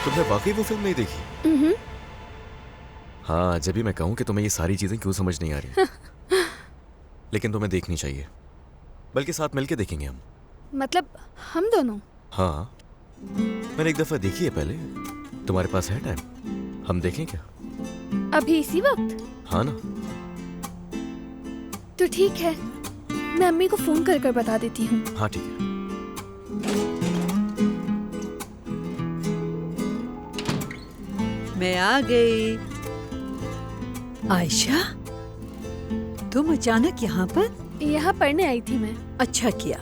तुमने वाकई वो फिल्म नहीं देखी? हाँ, जब भी मैं कहूँ कि तुम्हें ये सारी चीजें क्यों समझ नहीं आ रही लेकिन तुम्हें देखनी चाहिए, बल्कि साथ मिलके देखेंगे हम। मतलब हम दोनों? हाँ, मैंने एक दफा देखी है पहले। तुम्हारे पास है टाइम? हम देखें क्या? अभी इसी वक्त? हाँ ना। तो ठीक है, मैं अम्मी को फोन कर कर बता देती हूँ। हाँ ठीक है। मैं आ गई। आयशा, तुम अचानक यहाँ पर? यहाँ पढ़ने आई थी मैं। अच्छा किया।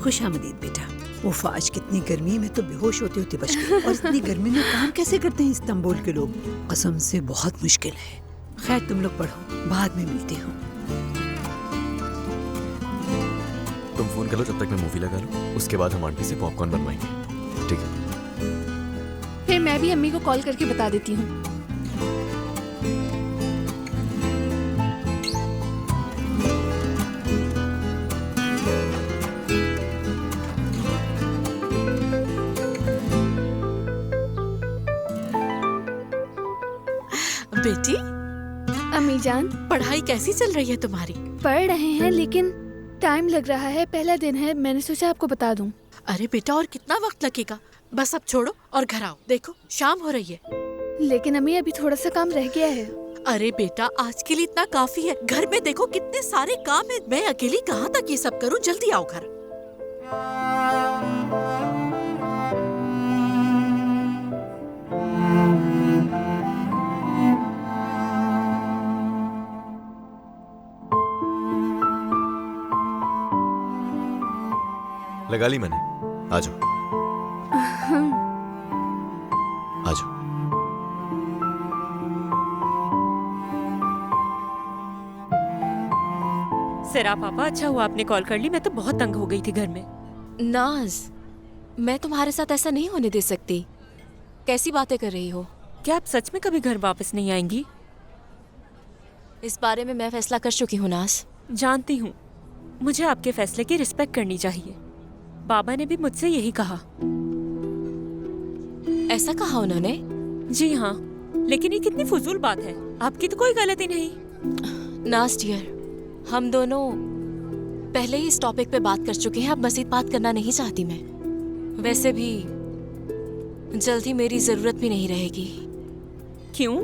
खुशामदीद बेटा। उफ, आज कितनी गर्मी में तो बेहोश होते होते बच गए। और इतनी गर्मी में काम कैसे करते हैं इस्तांबुल के लोग? कसम से बहुत मुश्किल है। खैर तुम लोग पढ़ो, बाद में मिलती हूँ। तुम फोन कर लो, जब तक मैं मूवी लगा लूं। उसके बाद हम आंटी से पॉपकॉर्न बनवाएंगे, ठीक है? फिर मैं भी अम्मी को कॉल करके बता देती हूँ। बेटी, अम्मी जान, पढ़ाई कैसी चल रही है तुम्हारी? पढ़ रहे हैं लेकिन टाइम लग रहा है। पहला दिन है, मैंने सोचा आपको बता दूं। अरे बेटा, और कितना वक्त लगेगा? बस अब छोड़ो और घर आओ। देखो शाम हो रही है। लेकिन अम्मी अभी थोड़ा सा काम रह गया है। अरे बेटा, आज के लिए इतना काफी है। घर में देखो कितने सारे काम है। मैं अकेली कहाँ तक ये सब करूँ? जल्दी आओ घर। लगा ली मैंने। आ जाओ, आ जाओ। सिरा पापा, अच्छा हुआ आपने कॉल कर ली। मैं तो बहुत तंग हो गई थी घर में। नाज, मैं तुम्हारे साथ ऐसा नहीं होने दे सकती। कैसी बातें कर रही हो? क्या आप सच में कभी घर वापस नहीं आएंगी? इस बारे में मैं फैसला कर चुकी हूँ नाज। जानती हूँ, मुझे आपके फैसले की रिस्पेक्ट करनी चाहिए। बाबा ने भी मुझसे यही कहा। ऐसा कहा उन्होंने? जी हाँ, लेकिन ये कितनी फजूल बात है। आपकी तो कोई गलती नहीं। नाज डियर, हम दोनों पहले ही इस टॉपिक पे बात कर चुके हैं। अब मज़ीद बात करना नहीं चाहती मैं। वैसे भी जल्दी मेरी जरूरत भी नहीं रहेगी। क्यों?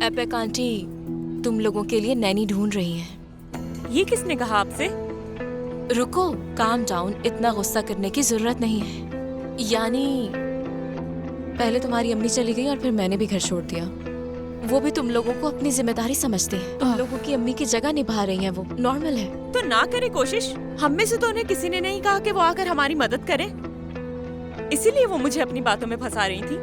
एपेक आंटी तुम लोगों के लिए नैनी ढूंढ रही हैं। ये किसने कहा आपसे? रुको, काम डाउन। इतना गुस्सा करने की जरूरत नहीं है। यानी पहले तुम्हारी अम्मी चली गई और फिर मैंने भी घर छोड़ दिया। वो भी तुम लोगों को अपनी जिम्मेदारी समझती है। तुम लोगों की अम्मी की जगह निभा रही हैं, वो नॉर्मल है। तो ना करे कोशिश। हम में से तो उन्हें किसी ने नहीं कहा कि वो आकर हमारी मदद करे। इसीलिए वो मुझे अपनी बातों में फंसा रही थी।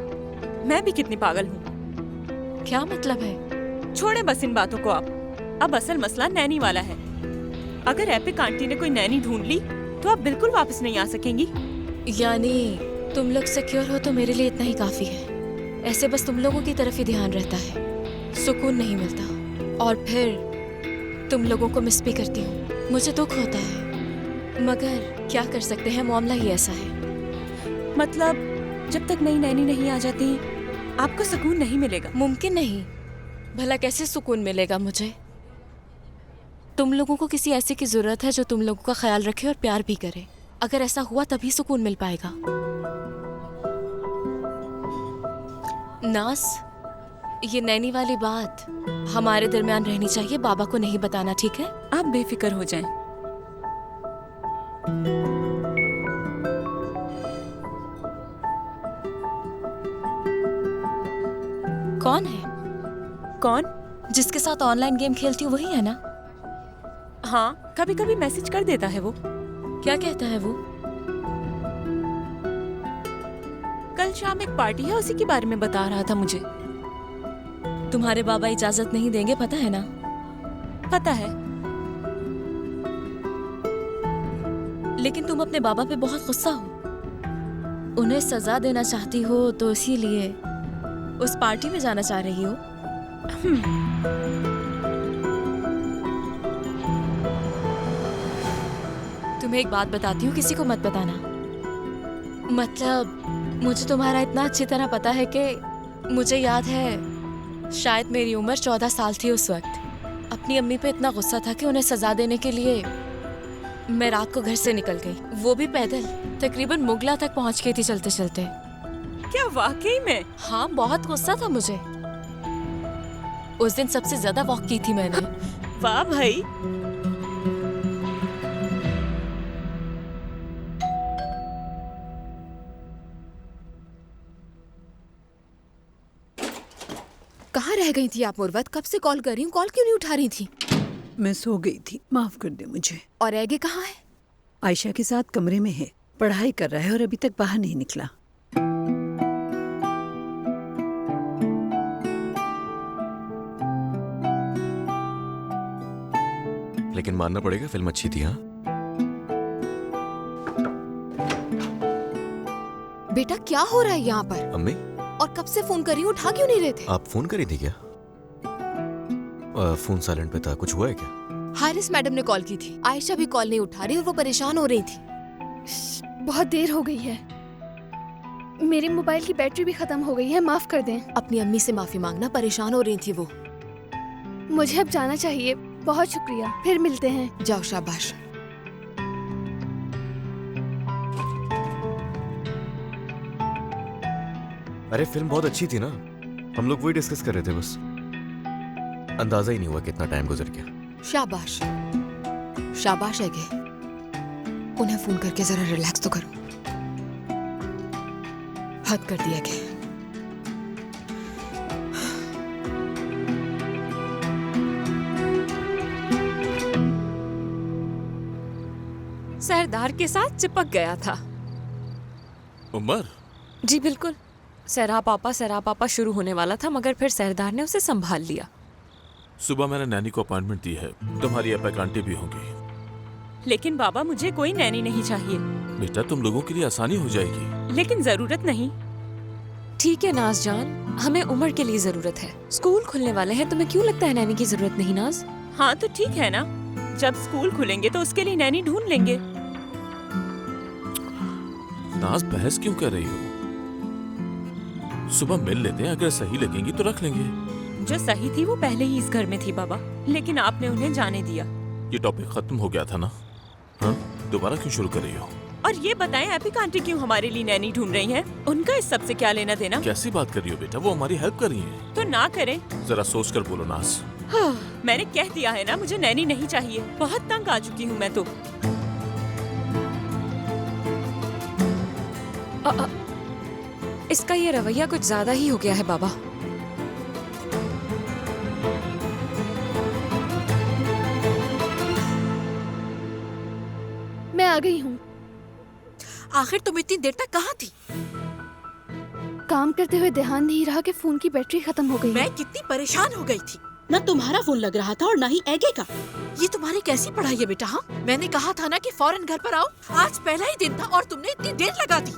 मैं भी कितनी पागल हूँ। क्या मतलब है? छोड़े बस इन बातों को आप। अब असल मसला नैनी वाला है। अगर एपिक आंटी ने कोई नैनी ढूंढ ली तो आप बिल्कुल वापस नहीं आ सकेंगी। यानी तुम लोग सिक्योर हो तो मेरे लिए इतना ही काफी है। ऐसे बस तुम लोगों की तरफ ही ध्यान रहता है, सुकून नहीं मिलता। और फिर तुम लोगों को मिस भी करती हूँ। मुझे दुख होता है, मगर क्या कर सकते हैं, मामला ही ऐसा है। मतलब जब तक नई नैनी नहीं आ जाती आपको सुकून नहीं मिलेगा? मुमकिन नहीं। भला कैसे सुकून मिलेगा मुझे? तुम लोगों को किसी ऐसे की जरूरत है जो तुम लोगों का ख्याल रखे और प्यार भी करे। अगर ऐसा हुआ तभी सुकून मिल पाएगा। नास, ये नैनी वाली बात हमारे दरमियान रहनी चाहिए। बाबा को नहीं बताना, ठीक है? आप बेफिक्र हो जाएं। कौन है? कौन? जिसके साथ ऑनलाइन गेम खेलती हूँ वही है ना? हाँ, कभी कभी मैसेज कर देता है वो। क्या कहता है वो? कल शाम एक पार्टी है, उसी के बारे में बता रहा था मुझे। तुम्हारे बाबा इजाजत नहीं देंगे, पता है ना? पता है। लेकिन तुम अपने बाबा पे बहुत गुस्सा हो। उन्हें सजा देना चाहती हो तो इसीलिए उस पार्टी में जाना चाह रही हो। तुम्हें एक बात बताती हूँ, किसी को मत बताना। मतलब मुझे तुम्हारा इतना अच्छी तरह पता है कि मुझे याद है शायद मेरी उम्र 14 साल थी उस वक्त। अपनी अम्मी पे इतना गुस्सा था कि उन्हें सजा देने के लिए मैं रात को घर से निकल गई, वो भी पैदल। तकरीबन मुगला तक पहुंच गई थी चलते चलते। क्या वाकई में? हाँ, बहुत गुस्सा था मुझे। उस दिन सबसे ज्यादा वॉक की थी मैंने। वाह भाई। कहाँ रह गई थी आप मुर्वत? कब से कॉल कर रही हूँ, कॉल क्यों नहीं उठा रही थी? मैं सो गई थी, माफ कर दे मुझे। और एगे कहाँ है? आयशा के साथ कमरे में है, पढ़ाई कर रहा है और अभी तक बाहर नहीं निकला। लेकिन मानना पड़ेगा फिल्म अच्छी थी। हाँ बेटा क्या हो रहा है यहाँ पर? अम्मी, और कब से फोन कर रही हूँ, उठा क्यों नहीं रहे थे? आप फोन करी थी क्या? फोन साइलेंट पे था, कुछ हुआ है क्या? हारिस मैडम ने कॉल की थी, आयशा भी कॉल नहीं उठा रही और वो परेशान हो रही थी। बहुत देर हो गई है, मेरे मोबाइल की बैटरी भी खत्म हो गई है, माफ कर दें। अपनी अम्मी से माफी मांगना, परेशान हो रही थी वो। मुझे अब जाना चाहिए, बहुत शुक्रिया, फिर मिलते हैं। जाओ, शाबाश। अरे फिल्म बहुत अच्छी थी ना, हम लोग वही डिस्कस कर रहे थे, बस अंदाजा ही नहीं हुआ कितना टाइम गुजर गया। शाबाश शाबाश एगे, उन्हें फोन करके जरा रिलैक्स तो करो। हद कर दिया एगे। सरदार के साथ चिपक गया था। उमर, जी बिल्कुल। सहरा पापा शुरू होने वाला था, मगर फिर सरदार ने उसे संभाल लिया। सुबह मैंने नैनी को अपॉइंटमेंट दी है, तुम्हारी एपेक आंटी भी होंगी। लेकिन बाबा मुझे कोई नैनी नहीं चाहिए। बेटा तुम लोगों के लिए आसानी हो जाएगी। लेकिन जरूरत नहीं। ठीक है नाज जान, हमें उमर के लिए जरूरत है। स्कूल खुलने वाले हैं, तुम्हें क्यों लगता है नैनी की जरूरत नहीं नाज? हाँ तो ठीक है ना, जब स्कूल खुलेंगे तो उसके लिए नैनी ढूंढ लेंगे। नाज बहस क्यों कर रही हो? सुबह मिल लेते हैं, अगर सही लगेंगी तो रख लेंगे। जो सही थी वो पहले ही इस घर में थी बाबा, लेकिन आपने उन्हें जाने दिया। ये टॉपिक खत्म हो गया था ना? हाँ, दोबारा क्यों शुरू कर रही हो? और ये बताएं एपिक आंटी क्यों हमारे लिए नैनी ढूंढ रही हैं? उनका इस सब से क्या लेना देना? कैसी बात कर रही हो बेटा, वो हमारी हेल्प कर रही है। तो ना करें। जरा सोच कर बोलो नाज। मैंने कह दिया है ना, मुझे नैनी नहीं चाहिए। बहुत तंग आ चुकी हूँ मैं तो। इसका ये रवैया कुछ ज्यादा ही हो गया है बाबा। मैं आ गई हूँ। आखिर तुम इतनी देर तक कहाँ थी? काम करते हुए ध्यान नहीं रहा कि फोन की बैटरी खत्म हो गई। मैं कितनी परेशान हो गई थी। न तुम्हारा फोन लग रहा था और न ही एगे का। ये तुम्हारी कैसी पढ़ाई है बेटा? हाँ, मैंने कहा था ना कि फौरन घर पर आओ। आज पहला ही दिन था और तुमने इतनी देर लगा दी।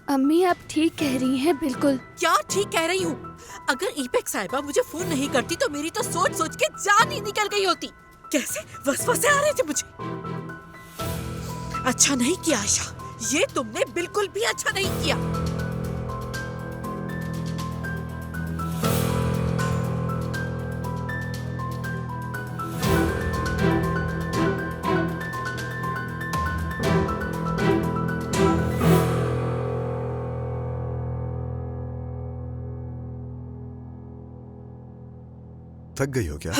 अम्मी आप ठीक कह रही हैं, बिल्कुल। क्या ठीक कह रही हूँ? अगर ईपेक साहिबा मुझे फोन नहीं करती तो मेरी तो सोच सोच के जान ही निकल गई होती। कैसे वसवसे आ रहे थे मुझे। अच्छा नहीं किया आयशा, ये तुमने बिल्कुल भी अच्छा नहीं किया। थक गई हो क्या?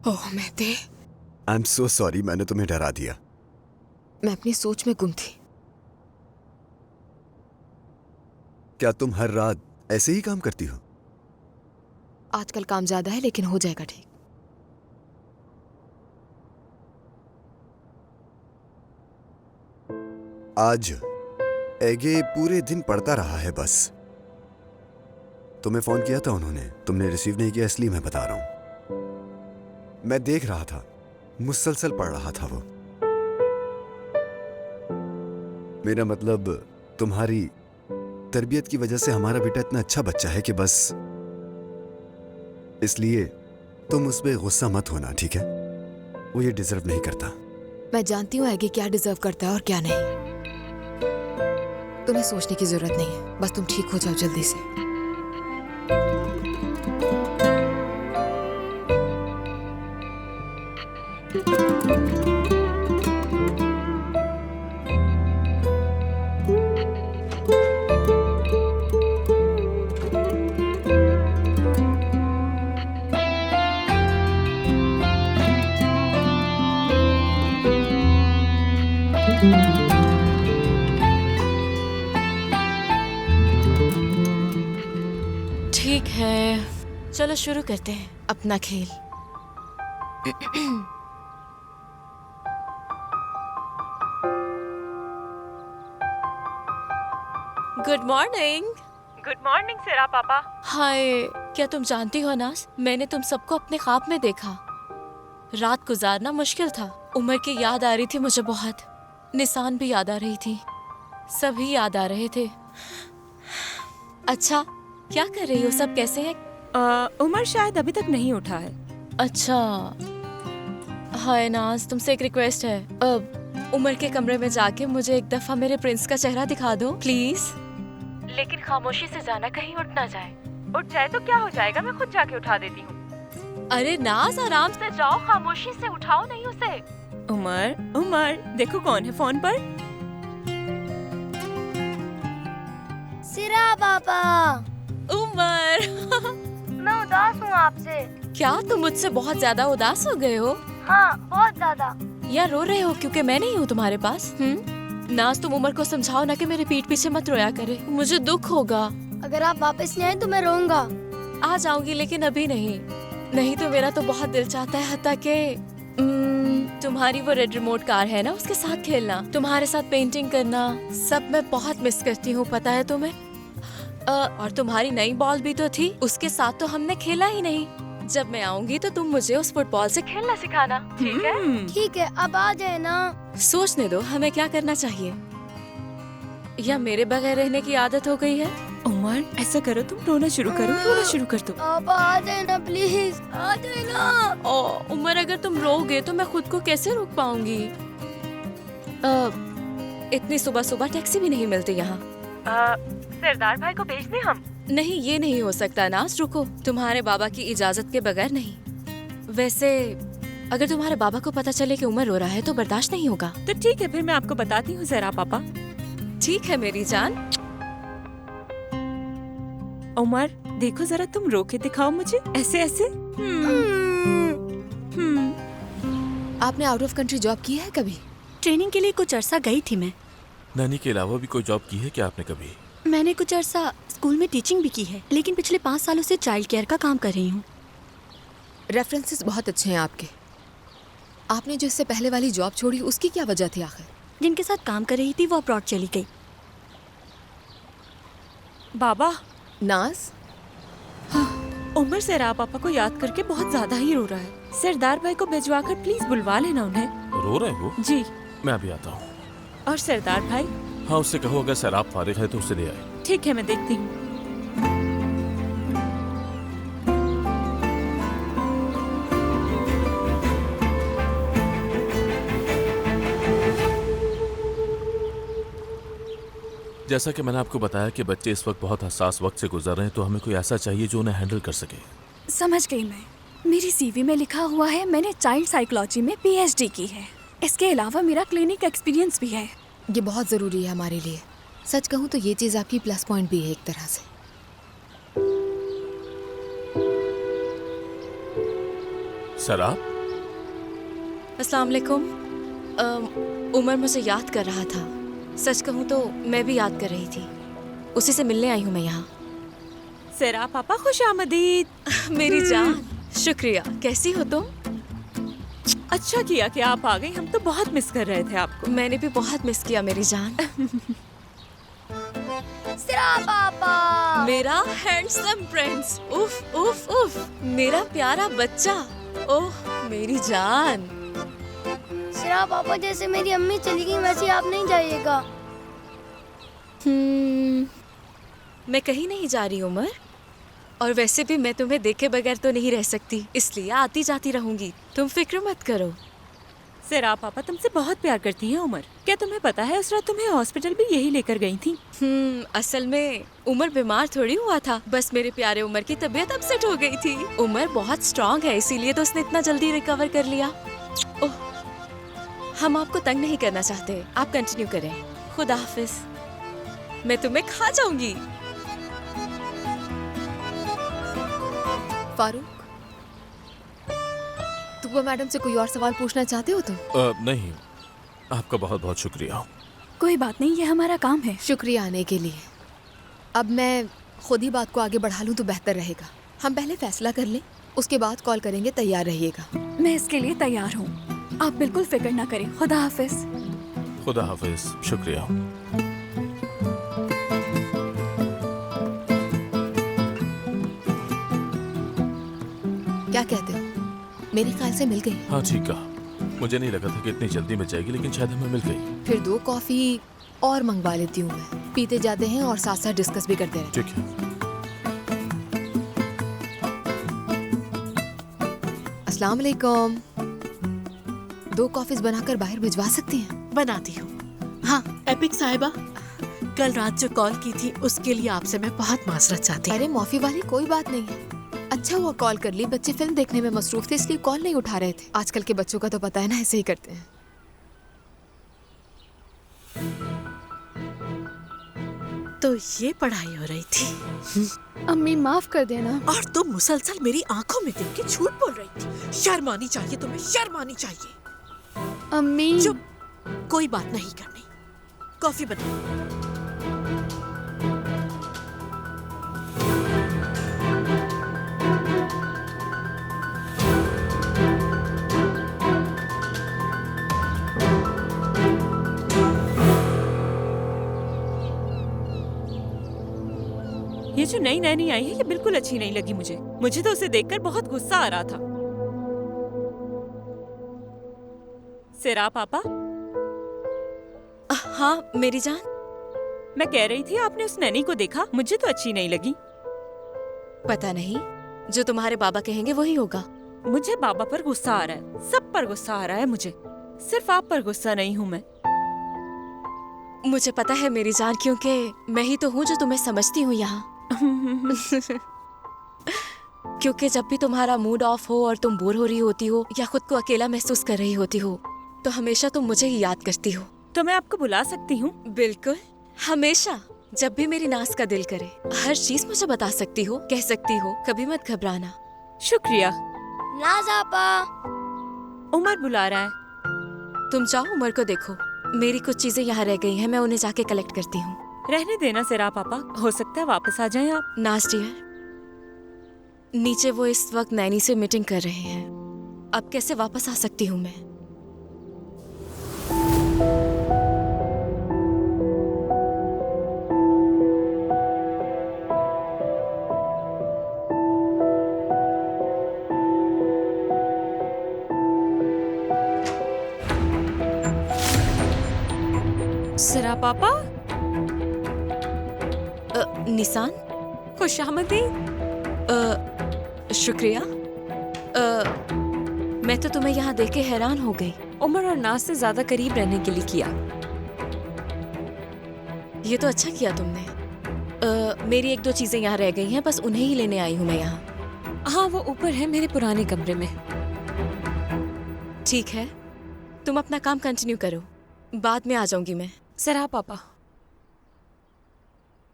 ओह Mehte, I am so sorry, मैंने तुम्हें डरा दिया। मैं अपनी सोच में गुम थी। क्या तुम हर रात ऐसे ही काम करती हो? आजकल काम ज्यादा है, लेकिन हो जाएगा ठीक। आज एगे पूरे दिन पढ़ता रहा है बस। तुम्हें फोन किया था उन्होंने, तुमने रिसीव नहीं किया, इसलिए मैं बता रहा हूं। मैं देख रहा था, मुसलसल पढ़ रहा था वो। मेरा मतलब तुम्हारी तरबियत की वजह से हमारा बेटा इतना अच्छा बच्चा है कि बस इसलिए तुम उस पे गुस्सा मत होना, ठीक है? वो ये डिजर्व नहीं करता। मैं जानती हूँ एगे क्या डिजर्व करता है और क्या नहीं। तुम्हें सोचने की जरूरत नहीं है, बस तुम ठीक हो जाओ जल्दी से। ठीक है, चलो शुरू करते हैं अपना खेल। Good morning. गुड मॉर्निंग सेरा पापा। हाय, क्या तुम जानती हो नाज, मैंने तुम सबको अपने ख्वाब में देखा। रात गुजारना मुश्किल था। उमर की याद आ रही थी मुझे बहुत, निशान भी याद आ रही थी, सभी याद आ रहे थे। अच्छा, क्या कर रही हो, सब कैसे हैं? उमर शायद अभी तक नहीं उठा है। अच्छा, हाय नाज, तुमसे एक रिक्वेस्ट है। अब उमर के कमरे में जाके मुझे एक दफा मेरे प्रिंस का चेहरा दिखा दो प्लीज। लेकिन खामोशी से जाना, कहीं उठ ना जाए। उठ जाए तो क्या हो जाएगा, मैं खुद जाके उठा देती हूँ। अरे नाज, आराम से जाओ, खामोशी से उठाओ नहीं उसे। उमर, उमर, देखो कौन है फोन पर। सिरा पापा। उमर मैं उदास हूँ आपसे। क्या तुम मुझसे बहुत ज्यादा उदास हो गए हो? हाँ, बहुत ज्यादा। या रो रहे हो क्योंकि मैं नहीं हूँ तुम्हारे पास? नाज, तुम उमर को समझाओ ना कि मेरे पीठ पीछे मत रोया करे, मुझे दुख होगा। अगर आप वापस नहीं आए तो मैं रोऊंगा। आ जाऊंगी, लेकिन अभी नहीं। नहीं तो मेरा तो बहुत दिल चाहता है हत्ता के तुम्हारी वो रेड रिमोट कार है ना, उसके साथ खेलना, तुम्हारे साथ पेंटिंग करना, सब मैं बहुत मिस करती हूँ, पता है तुम्हें? और तुम्हारी नई बॉल भी तो थी, उसके साथ तो हमने खेला ही नहीं। जब मैं आऊंगी तो तुम मुझे उस फुटबॉल से खेलना सिखाना, ठीक है? ठीक है, अब आ जाए ना। सोचने दो हमें क्या करना चाहिए, या मेरे बगैर रहने की आदत हो गई है? उमर, ऐसा करो, तुम रोना शुरू करो, रोना शुरू कर दो। आप आ जाए ना प्लीज, आ जाए ना। उमर, अगर तुम रोगे तो मैं खुद को कैसे रोक पाऊंगी? इतनी सुबह सुबह टैक्सी भी नहीं मिलती यहाँ। सरदार भाई को भेज दें हम? नहीं, ये नहीं हो सकता नाज, रुको, तुम्हारे बाबा की इजाजत के बगैर नहीं। वैसे अगर तुम्हारे बाबा को पता चले कि उमर रो रहा है तो बर्दाश्त नहीं होगा। तो ठीक है, फिर मैं आपको बताती हूँ जरा पापा। ठीक है मेरी जान। उमर, देखो जरा, तुम रो के दिखाओ मुझे, ऐसे ऐसे। आपने आउट ऑफ कंट्री जॉब की है कभी? ट्रेनिंग के लिए कुछ अरसा गई थी मैं। नैनी के अलावा भी कोई जॉब की है क्या आपने कभी? मैंने कुछ अरसा स्कूल में टीचिंग भी की है, लेकिन पिछले 5 सालों से चाइल्ड केयर का काम कर रही हूँ। रेफरेंसेस बहुत अच्छे हैं आपके। आपने जो इससे पहले वाली जॉब छोड़ी, उसकी क्या वजह थी आखिर? जिनके साथ काम कर रही थी वो अब्रॉड चली गई। बाबा, नाज, उमर सेरा पापा को याद करके बहुत ज्यादा ही रो रहा है। सरदार भाई को भिजवा कर प्लीज बुलवा लेना उन्हें। रो रहे हो? जी। मैं अभी आता हूँ। और सरदार भाई? हाँ, उससे कहो अगर सैराब फारिग है तो उसे ले आए। ठीक है, मैं देखती हूँ। जैसा कि मैंने आपको बताया कि बच्चे इस वक्त बहुत हसास वक्त से गुजर रहे हैं, तो हमें कोई ऐसा चाहिए जो उन्हें हैंडल कर सके। समझ गई मैं। मेरी सीवी में लिखा हुआ है मैंने चाइल्ड साइकोलॉजी में PhD की है। इसके अलावा मेरा क्लिनिक एक्सपीरियंस भी है। ये बहुत जरूरी है हमारे लिए। सच कहूँ तो ये चीज आपकी प्लस पॉइंट भी है एक तरह से। सराब? अस्सलाम वालेकुम। उमर मुझे याद कर रहा था। सच कहूँ तो मैं भी याद कर रही थी, उसी से मिलने आई हूँ मैं यहाँ। सेरा पापा, खुश आमदीद। मेरी जान, शुक्रिया। कैसी हो तुम? अच्छा किया कि आप आ गई, हम तो बहुत मिस कर रहे थे आपको। मैंने भी बहुत मिस किया मेरी जान। सिरा पापा, मेरा हैंडसम प्रिंस, उफ उफ उफ, मेरा प्यारा बच्चा, ओह मेरी जान। सिरा पापा, जैसे मेरी अम्मी चली गई वैसे आप नहीं जाइएगा। मैं कहीं नहीं जा रही उमर, और वैसे भी मैं तुम्हें देखे बगैर तो नहीं रह सकती, इसलिए आती जाती रहूंगी। तुम फिक्र मत करो। सिरा पापा तुमसे बहुत प्यार करती हैं उमर। क्या तुम्हें पता है उस रात तुम्हें हॉस्पिटल भी यही लेकर गई थी? असल में उमर बीमार थोड़ी हुआ था, बस मेरे प्यारे उमर की तबीयत अपसेट हो गई थी। उमर बहुत स्ट्रांग है, इसीलिए तो उसने इतना जल्दी रिकवर कर लिया। ओह, हम आपको तंग नहीं करना चाहते, आप कंटिन्यू करें। खुदा हाफिज। मैं तुम्हें खा जाऊंगी। फारूक, तुम मैडम से कोई और सवाल पूछना चाहते हो तुम? नहीं, आपका बहुत बहुत शुक्रिया। कोई बात नहीं, ये हमारा काम है। शुक्रिया आने के लिए। अब मैं खुद ही बात को आगे बढ़ा लूं तो बेहतर रहेगा। हम पहले फैसला कर लें, उसके बाद कॉल करेंगे, तैयार रहिएगा। मैं इसके लिए तैयार हूँ, आप बिल्कुल फिक्र ना करें। खुदा हाफिज। खुदा हाफिज। शुक्रिया। क्या कहते हो? मेरे ख्याल से मिल गई। हाँ ठीक कहा। मुझे नहीं लगा था कि इतनी जल्दी मिल जाएगी, लेकिन शायद हमें मिल गई। फिर 2 कॉफी और मंगवा लेती हूँ मैं। पीते जाते हैं और साथ साथ डिस्कस भी करते रहते ठीक है। अस्सलाम वालेकुम। 2 कॉफीज बनाकर बाहर भिजवा सकती हैं? बनाती हूँ। हाँ एपिक साहिबा, कल रात जो कॉल की थी उसके लिए आपसे मैं बहुत माजरत चाहती हूँ। अरे माफी वाली कोई बात नहीं है। अच्छा हुआ कॉल कर ली, बच्चे फिल्म देखने में मसरूफ थे इसलिए कॉल नहीं उठा रहे थे। आजकल के बच्चों का तो पता है ना, ऐसे ही करते हैं। तो ये पढ़ाई हो रही थी। अम्मी माफ कर देना। और तुम मुसलसल मेरी आंखों में देख के झूठ बोल रही थी। शर्म आनी चाहिए तुम्हें, शर्म आनी चाहिए। अम्मी चुप, कोई बात नहीं करनी। कॉफी बनाओ। ये जो नई नैनी आई है ये बिल्कुल अच्छी नहीं लगी मुझे। मुझे तो उसे देखकर बहुत गुस्सा आ रहा था। सिरा पापा। हाँ मेरी जान। मैं कह रही थी आपने उस नैनी को देखा? मुझे तो अच्छी नहीं लगी। पता नहीं, जो तुम्हारे बाबा कहेंगे वही होगा। मुझे बाबा पर गुस्सा आ रहा है, सब पर गुस्सा आ रहा है मुझे। सिर्फ आप पर गुस्सा नहीं हूँ मैं। मुझे पता है मेरी जान, क्योंकि मैं ही तो हूँ जो तुम्हें समझती हूँ यहाँ। क्योंकि जब भी तुम्हारा मूड ऑफ हो और तुम बोर हो रही होती हो या खुद को अकेला महसूस कर रही होती हो तो हमेशा तुम मुझे ही याद करती हो। तो मैं आपको बुला सकती हूँ? बिल्कुल, हमेशा। जब भी मेरी नाज का दिल करे हर चीज मुझे बता सकती हो, कह सकती हो। कभी मत घबराना। शुक्रिया। नाज आपा, उमर बुला रहा है। तुम जाओ उमर को देखो। मेरी कुछ चीजें यहाँ रह गई हैं, मैं उन्हें जाके कलेक्ट करती हूँ। रहने देना सिरा पापा, हो सकता है वापस आ जाएं आप। नाज डियर, नीचे वो इस वक्त नैनी से मीटिंग कर रहे हैं। अब कैसे वापस आ सकती हूँ मैं? सिरा पापा। निसान, खुशामदीद। शुक्रिया। मैं तो तुम्हें यहाँ देख के हैरान हो गई। उमर और नाज से ज्यादा करीब रहने के लिए किया। ये तो अच्छा किया तुमने। मेरी 1-2 चीजें यहाँ रह गई हैं, बस उन्हें ही लेने आई हूँ मैं यहाँ। हाँ वो ऊपर है मेरे पुराने कमरे में। ठीक है, तुम अपना काम कंटिन्यू करो, बाद में आ जाऊंगी मैं। सिरा पापा,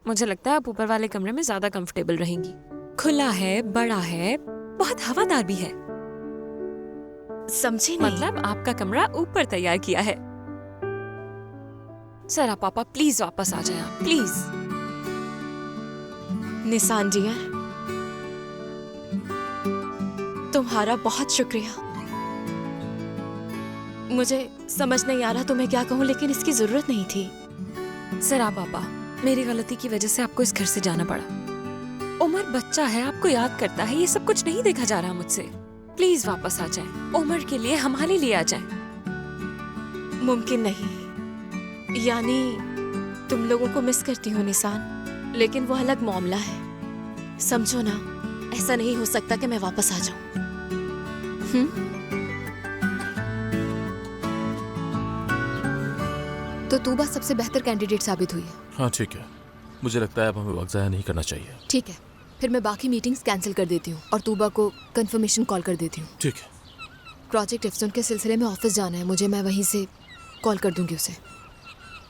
मुझे लगता है आप ऊपर वाले कमरे में ज्यादा कंफर्टेबल रहेंगी। खुला है, बड़ा है, बहुत हवादार भी है। समझी नहीं? मतलब आपका कमरा ऊपर तैयार किया है। सिरा पापा प्लीज वापस आ जाएं आप, प्लीज। निसान डियर, तुम्हारा बहुत शुक्रिया। मुझे समझ नहीं आ रहा तुम्हें क्या कहूँ, लेकिन इसकी जरूरत नहीं थी। सिरा पापा, मेरी गलती की वजह से आपको इस घर से जाना पड़ा। उमर बच्चा है, आपको याद करता है, ये सब कुछ नहीं देखा जा रहा मुझसे। प्लीज वापस आ जाएं। उमर के लिए, हमारे लिए आ जाएं। मुमकिन नहीं। यानी तुम लोगों को मिस करती हो निसान, लेकिन वो अलग मामला है। समझो ना, ऐसा नहीं हो सकता कि मैं वापस आ जाऊं। तो तूबा सबसे बेहतर कैंडिडेट साबित हुई है। हाँ ठीक है, मुझे लगता है अब हमें वक्त ज़ाया नहीं करना चाहिए। ठीक है, फिर मैं बाकी मीटिंग्स कैंसिल कर देती हूँ और तूबा को कंफर्मेशन कॉल कर देती हूँ। ठीक है। प्रोजेक्ट एफसन के सिलसिले में ऑफिस जाना है मुझे, मैं वहीं से कॉल कर दूंगी उसे।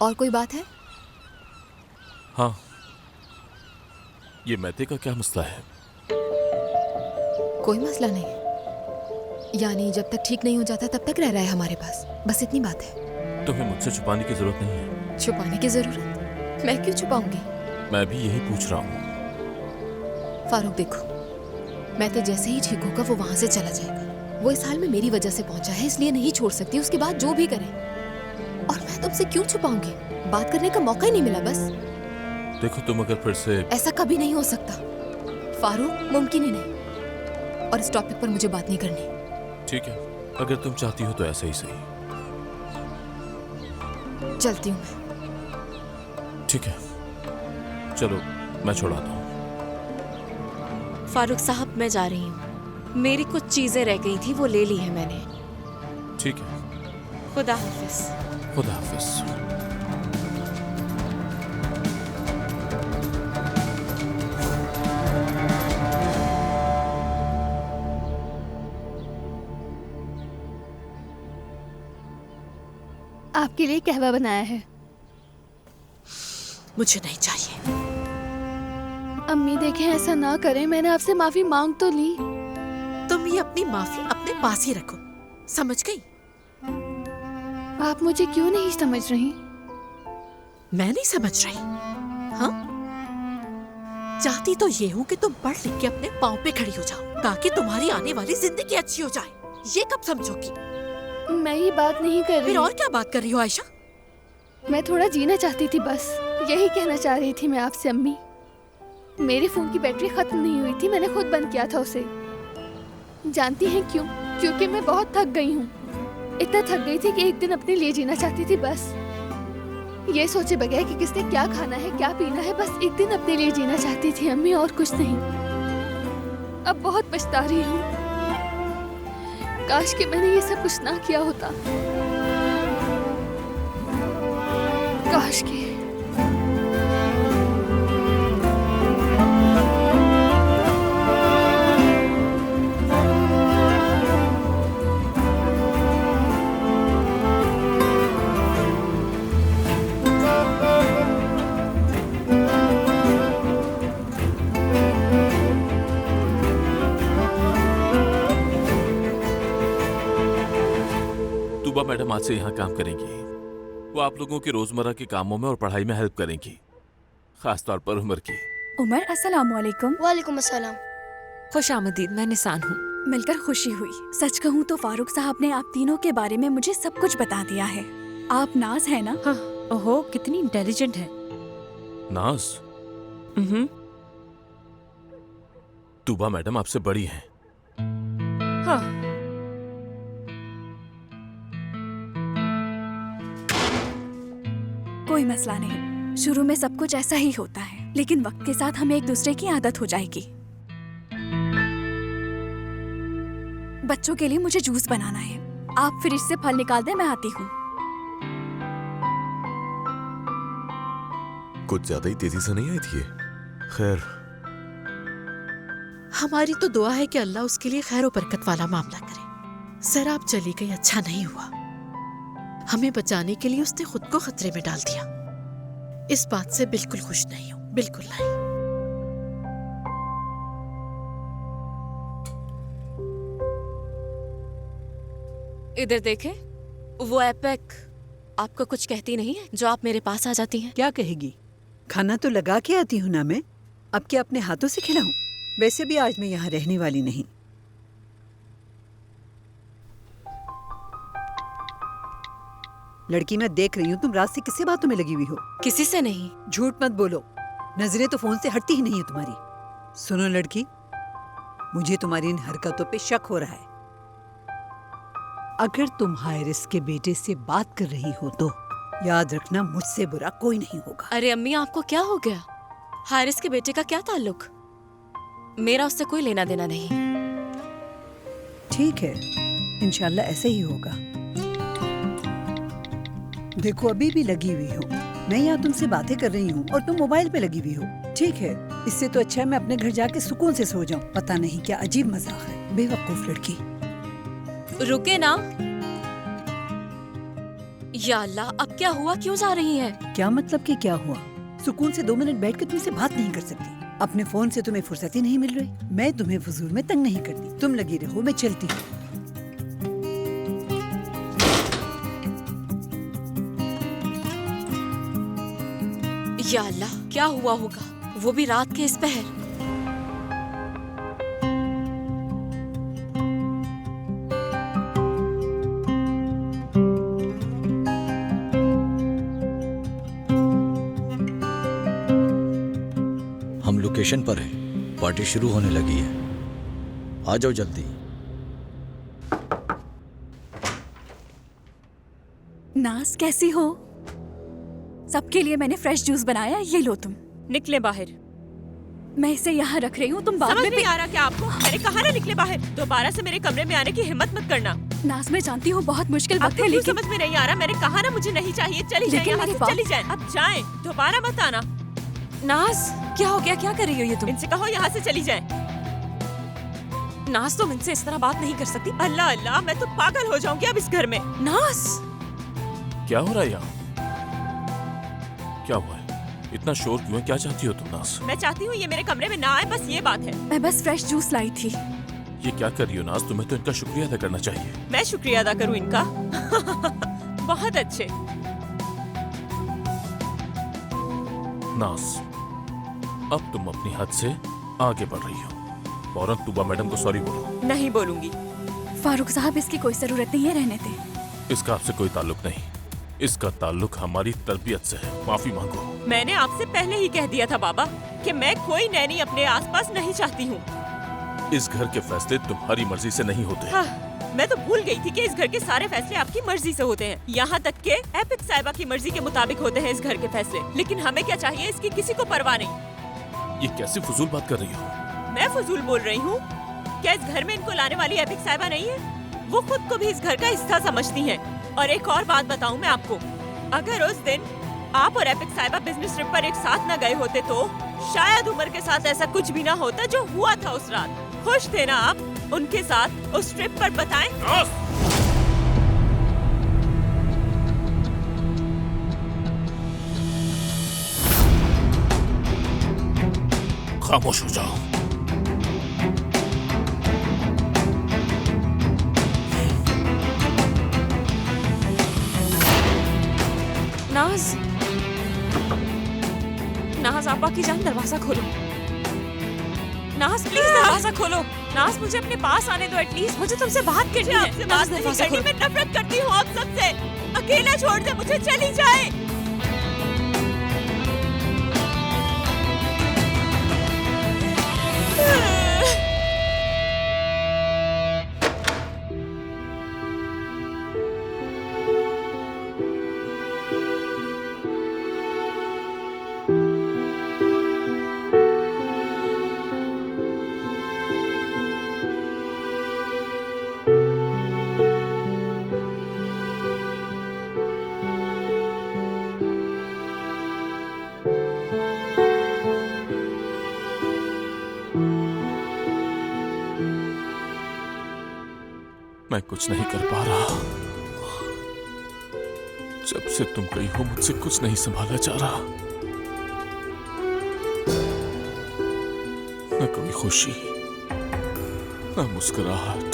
और कोई बात है? हाँ, ये मैथे का क्या मसला है? कोई मसला नहीं, यानी जब तक ठीक नहीं हो जाता तब तक रह रहा है हमारे पास, बस इतनी बात है। तुम्हें मुझसे छुपाने की जरूरत नहीं है। छुपाने की जरूरत? मैं क्यों छुपाऊंगी? मैं भी यही पूछ रहा हूँ। फारूक देखो, मैं तो जैसे ही ठीक होगा वो वहां से चला जाएगा। वो इस हाल में मेरी वजह से पहुंचा है, इसलिए नहीं छोड़ सकती। उसके बाद जो भी करे, और मैं तुमसे क्यों छुपाऊंगी? बात करने का मौका ही नहीं मिला बस। देखो तुम अगर फिर से... ऐसा कभी नहीं हो सकता फारूक, मुमकिन ही नहीं। और इस टॉपिक पर मुझे बात नहीं करनी। ठीक है, अगर तुम चाहती हो तो ऐसा ही सही। चलती हूँ मैं। ठीक है, चलो मैं छोड़ाता हूँ। फारूक साहब, मैं जा रही हूँ। मेरी कुछ चीजें रह गई थी, वो ले ली है मैंने। ठीक है, खुदा हाफिज। खुदा हाफिज। आपके लिए कहवा बनाया है। मुझे नहीं चाहिए। अम्मी देखें, ऐसा ना करें, मैंने आपसे माफी मांग तो ली। तुम ये अपनी माफी अपने पास ही रखो, समझ गई? आप मुझे क्यों नहीं समझ रही? मैं नहीं समझ रही? हाँ, चाहती तो ये हूँ कि तुम पढ़ लिख के अपने पाँव पे खड़ी हो जाओ, ताकि तुम्हारी आने वाली जिंदगी अच्छी हो जाए। ये कब समझोगी? मैं ये बात नहीं कर रही। फिर और क्या बात कर रही हो आयशा? मैं थोड़ा जीना चाहती थी, बस यही कहना चाह रही थी मैं आपसे। अम्मी, मेरे फोन की बैटरी खत्म नहीं हुई थी, मैंने खुद बंद किया था उसे। जानती हैं क्यों? क्योंकि मैं बहुत थक गई हूँ। इतना थक गई थी कि एक दिन अपने लिए जीना चाहती थी, बस ये सोचे बगैर कि किसने क्या खाना है क्या पीना है, बस एक दिन अपने लिए जीना चाहती थी अम्मी, और कुछ नहीं। अब बहुत पछता रही हूँ। काश कि मैंने ये सब कुछ ना किया होता। काश कि तूबा मैडम आज से यहाँ काम करेंगी। वो आप लोगों के रोजमर्रा के कामों में और पढ़ाई में हेल्प करेंगी, खास तौर पर उमर की। उमर, अस्सलाम वालेकुम। वालेकुम अस्सलाम। खुश आमदीद, मैं निसान हूँ। मिलकर खुशी हुई। सच कहूँ तो फारूक साहब ने आप तीनों के बारे में मुझे सब कुछ बता दिया है। आप नाज है ना? हाँ। ओहो, कितनी इंटेलिजेंट है। नाज? तूबा मैडम आपसे बड़ी हैं। हाँ। कोई मसला नहीं, शुरू में सब कुछ ऐसा ही होता है, लेकिन वक्त के साथ हमें एक दूसरे की आदत हो जाएगी। बच्चों के लिए मुझे जूस बनाना है। आप फ्रिज से फल निकाल दें, मैं आती हूँ। कुछ ज्यादा ही तेजी से नहीं आई थी ये। खैर, हमारी तो दुआ है कि अल्लाह उसके लिए खैर और बरकत वाला मामला करे। सर, आप चली गई, अच्छा नहीं हुआ। हमें बचाने के लिए उसने खुद को खतरे में डाल दिया। इस बात से बिल्कुल खुश नहीं हूँ, बिल्कुल नहीं। इधर देखें, वो एपेक आपको कुछ कहती नहीं है जो आप मेरे पास आ जाती हैं? क्या कहेगी? खाना तो लगा के आती हूँ ना मैं, अब क्या अपने हाथों से खिलाऊं? वैसे भी आज मैं यहाँ रहने वाली नहीं। लड़की, मैं देख रही हूँ तुम रात से किससे बातों में लगी हुई हो। किसी से नहीं। झूठ मत बोलो, नजरें तो फोन से हटती ही नहीं है तुम्हारी। सुनो लड़की, मुझे तुम्हारी इन हरकतों पे शक हो रहा है। अगर तुम हारिस के बेटे से बात कर रही हो तो याद रखना, मुझसे बुरा कोई नहीं होगा। अरे अम्मी, आपको क्या हो गया? हारिस के बेटे का क्या ताल्लुक? मेरा उससे कोई लेना देना नहीं। ठीक है, इंशाल्लाह ऐसे ही होगा। देखो अभी भी लगी हुई हो, मैं यहाँ तुमसे बातें कर रही हूँ और तुम मोबाइल पे लगी हुई हो। ठीक है, इससे तो अच्छा है मैं अपने घर जाके सुकून से सो जाऊँ। पता नहीं क्या अजीब मजाक है, बेवकूफ लड़की। रुके ना। या अल्लाह, अब क्या हुआ, क्यों जा रही हैं? क्या मतलब कि क्या हुआ? सुकून से 2 मिनट बैठ के तुमसे बात नहीं कर सकती? अपने फोन से तुम्हें फुर्सत ही नहीं मिल रही। मैं तुम्हें फजूल में तंग नहीं करती, तुम लगी रहो, मैं चलती हूँ। या अल्लाह, क्या हुआ होगा, वो भी रात के इस पहर। हम लोकेशन पर हैं, पार्टी शुरू होने लगी है, आ जाओ जल्दी। नाज कैसी हो? सबके लिए मैंने फ्रेश जूस बनाया, ये लो तुम। निकले बाहर। मैं इसे यहाँ रख रही हूँ, तुम बाद समझ में नहीं आ रहा क्या आपको? मैंने कहा ना निकले बाहर। दोबारा से मेरे कमरे में आने की हिम्मत मत करना। नाज मैं जानती हूँ बहुत मुश्किल वक्त है, क्यों लेकिन समझ में नहीं आ रहा? मैंने कहा ना मुझे नहीं चाहिए, चली जाए यहाँ से, चली जाए। अब जाएं, दोबारा मत आना। नाज, क्या हो गया? क्या कर रही हो ये तुम? इनसे कहो यहाँ से चली जाए। नाज, तुम इनसे इस तरह बात नहीं कर सकती। अल्लाह अल्लाह, मैं तो पागल हो जाऊंगी अब इस घर में। नाज, क्या हो रहा है यहाँ? क्या हुआ है? इतना शोर क्यों है? क्या चाहती हो तुम नाज? मैं चाहती हूँ ये मेरे कमरे में ना आए, बस ये बात है। मैं बस फ्रेश जूस लाई थी। ये क्या कर रही हो नाज? तुम्हें तो इनका शुक्रिया अदा करना चाहिए। मैं शुक्रिया अदा करूँ इनका? बहुत अच्छे। नाज, अब तुम अपनी हद से आगे बढ़ रही हो। फौरन तुबा मैडम को सॉरी बोलो। नहीं बोलूंगी। फारूक साहब, इसकी कोई जरूरत नहीं है, रहने दे। इसका आपसे कोई ताल्लुक नहीं, इसका ताल्लुक हमारी तरबियत से है। माफी मांगो। मैंने आपसे पहले ही कह दिया था बाबा कि मैं कोई नैनी अपने आसपास नहीं चाहती हूँ। इस घर के फैसले तुम्हारी मर्जी से नहीं होते। हाँ, मैं तो भूल गई थी कि इस घर के सारे फैसले आपकी मर्जी से होते हैं। यहाँ तक के एपिक साहिबा की मर्जी के मुताबिक होते हैं इस घर के फैसले। लेकिन हमें क्या चाहिए, इसकी किसी को परवाह नहीं। ये कैसी फजूल बात कर रही हो? मैं फजूल बोल रही हूँ? क्या इस घर में इनको लाने वाली एपिक साहिबा नहीं है? वो खुद को भी इस घर का हिस्सा समझती हैं। और एक और बात बताऊं मैं आपको, अगर उस दिन आप और एपिक साहिबा बिजनेस ट्रिप पर एक साथ न गए होते तो शायद उमर के साथ ऐसा कुछ भी ना होता जो हुआ था उस रात। खुश थे ना आप उनके साथ उस ट्रिप पर? बताएं। खामोश हो जाओ। नाज, नाज आपा की जान, दरवाजा खोलो। नाज प्लीज दरवाजा खोलो। नाज, मुझे अपने पास आने दो एटलीस्ट, मुझे तुमसे बात करनी है। आपसे बात नहीं करनी, मैं नफरत करती हूँ आप सबसे। अकेला छोड़ दे मुझे, चली जाए। मैं कुछ नहीं कर पा रहा। जब से तुम गई हो मुझसे कुछ नहीं संभाला जा रहा। न कोई खुशी, न मुस्कुराहट,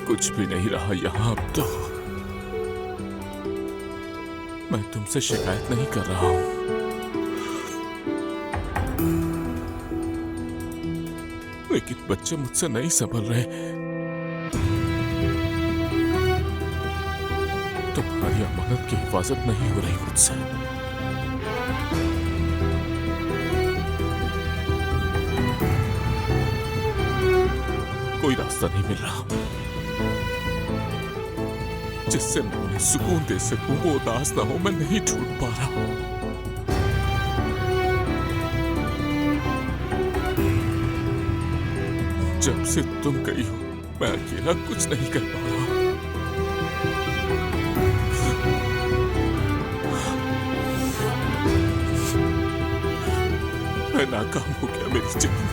कुछ भी नहीं रहा यहाँ अब तो। मैं तुमसे शिकायत नहीं कर रहा हूं, लेकिन बच्चे मुझसे नहीं संभल रहे। तुम्हारी अमानत की हिफाजत नहीं हो रही मुझसे। कोई रास्ता नहीं मिल रहा जिससे मैं उन्हें सुकून दे सकूं, वो उदास ना हो। मैं नहीं ढूंढ पा रहा। जब से तुम गई हो मैं अकेला कुछ नहीं कर पा रहा। मैं नाकाम हो गया मेरी जान।